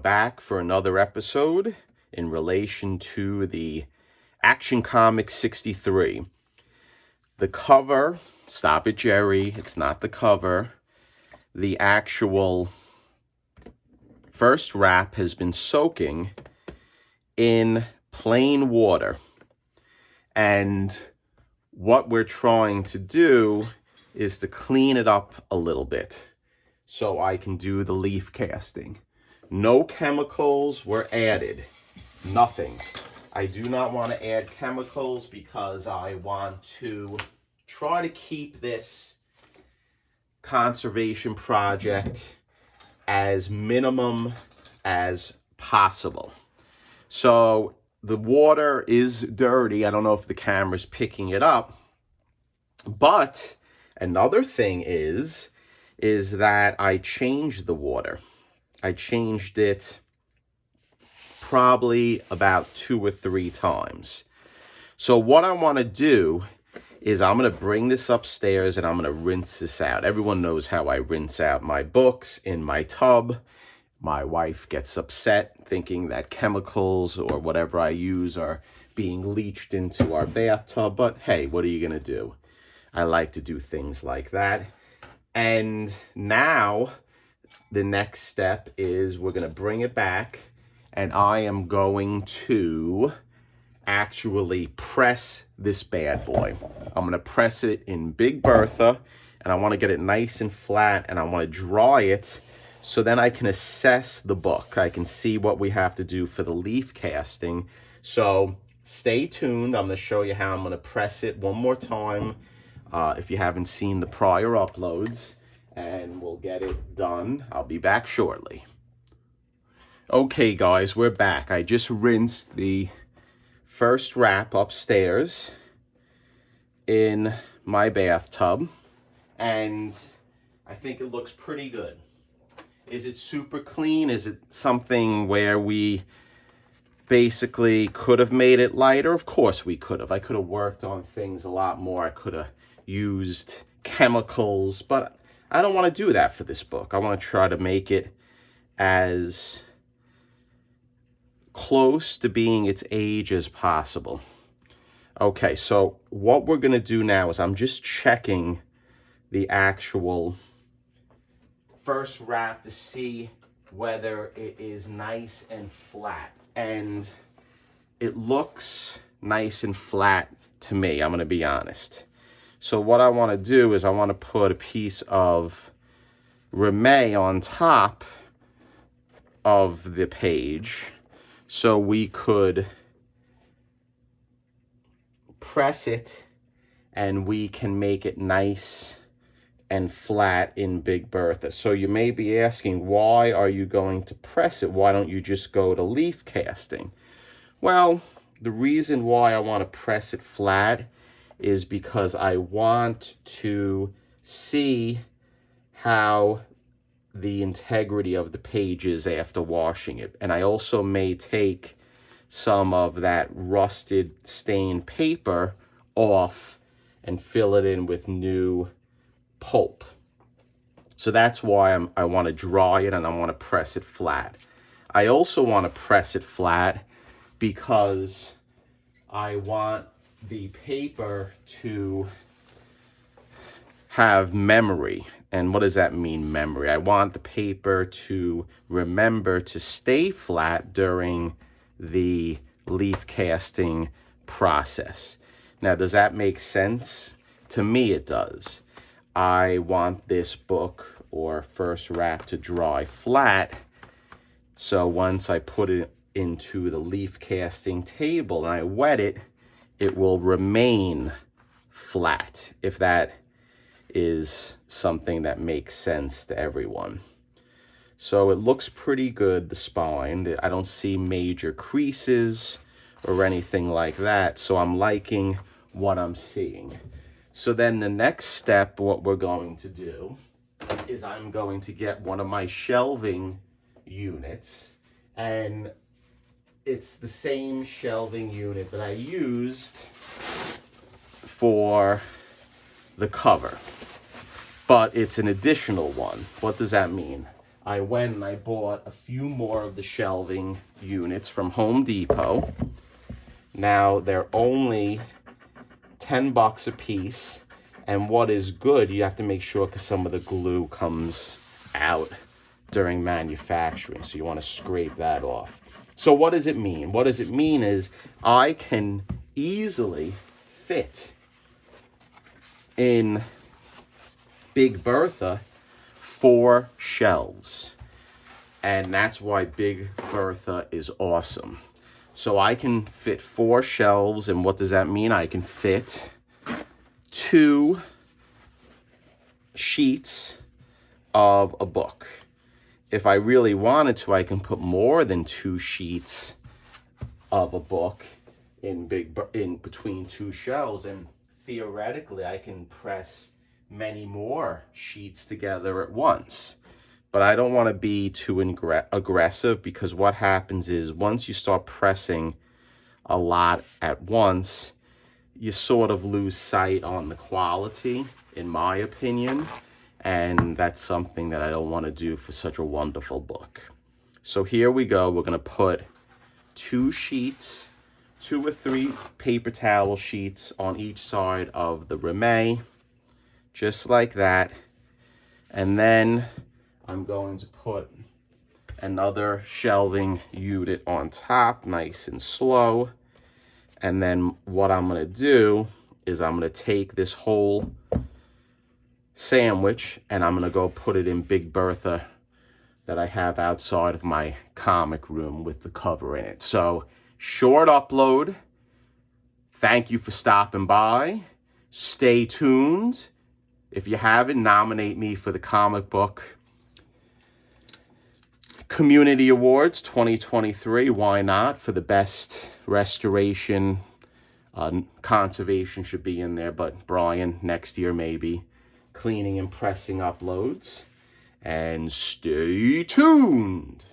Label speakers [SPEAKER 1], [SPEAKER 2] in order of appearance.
[SPEAKER 1] back for another episode in relation to the Action Comics 63. The cover, stop it, Jerry, it's not the cover. The actual first wrap has been soaking in plain water. And what we're trying to do is to clean it up a little bit so I can do the leaf casting. No chemicals were added. Nothing. I do not want to add chemicals because I want to try to keep this conservation project as minimum as possible. So the water is dirty. I don't know if the camera's picking it up. But another thing is that I changed the water. I changed it probably about 2 or 3 times. So what I want to do is I'm going to bring this upstairs and I'm going to rinse this out. Everyone knows how I rinse out my books in my tub. My wife gets upset thinking that chemicals or whatever I use are being leached into our bathtub. But hey, what are you going to do? I like to do things like that. And now the next step is we're going to bring it back and I am going to actually press this bad boy. I'm going to press it in Big Bertha and I want to get it nice and flat and I want to dry it so then I can assess the book. I can see what we have to do for the leaf casting. So stay tuned. I'm going to show you how I'm going to press it one more time if you haven't seen the prior uploads, and we'll get it done. I'll be back shortly. Okay guys, we're back. I just rinsed the first wrap upstairs in my bathtub and I think it looks pretty good. Is it super clean? Is it something where we basically could have made it lighter? Of course we could have. I could have worked on things a lot more. I could have used chemicals, but I don't want to do that for this book. I want to try to make it as close to being its age as possible. Okay, so what we're going to do now is I'm just checking the actual first wrap to see whether it is nice and flat. And it looks nice and flat to me, I'm going to be honest. So what I want to do is I want to put a piece of Rimet on top of the page so we could press it and we can make it nice and flat in Big Bertha. So you may be asking, why are you going to press it? Why don't you just go to leaf casting? Well, the reason why I want to press it flat is because I want to see how the integrity of the page is after washing it. And I also may take some of that rusted stained paper off and fill it in with new pulp. So that's why I want to dry it and I want to press it flat. I also want to press it flat because I want the paper to have memory. And what does that mean, memory? I want the paper to remember to stay flat during the leaf casting process. Now, does that make sense? To me, it does. I want this book or first wrap to dry flat. So once I put it into the leaf casting table and I wet it, it will remain flat, if that is something that makes sense to everyone. So it looks pretty good, the spine. I don't see major creases or anything like that, so I'm liking what I'm seeing. So then the next step, what we're going to do is I'm going to get one of my shelving units, and it's the same shelving unit that I used for the cover, but it's an additional one. What does that mean? I went and I bought a few more of the shelving units from Home Depot. Now, they're only $10 a piece. And what is good, you have to make sure because some of the glue comes out during manufacturing. So you want to scrape that off. So what does it mean? What does it mean is I can easily fit in Big Bertha 4 shelves. And that's why Big Bertha is awesome. So I can fit 4 shelves, and what does that mean? I can fit 2 sheets of a book. If I really wanted to, I can put more than 2 sheets of a book in between 2 shelves, and theoretically I can press many more sheets together at once. But I don't want to be too aggressive, because what happens is once you start pressing a lot at once, you sort of lose sight on the quality, in my opinion. And that's something that I don't want to do for such a wonderful book. So here we go. We're going to put 2 sheets, 2 or 3 paper towel sheets on each side of the Rimet, just like that. And then I'm going to put another shelving unit on top, nice and slow. And then what I'm going to do is I'm going to take this whole sandwich and I'm going to go put it in Big Bertha that I have outside of my comic room with the cover in it. So, short upload. Thank you for stopping by. Stay tuned. If you haven't, nominate me for the Comic Book Community Awards 2023. Why not? For the best restoration. Conservation should be in there, but Brian, next year maybe. Cleaning and pressing uploads. And stay tuned.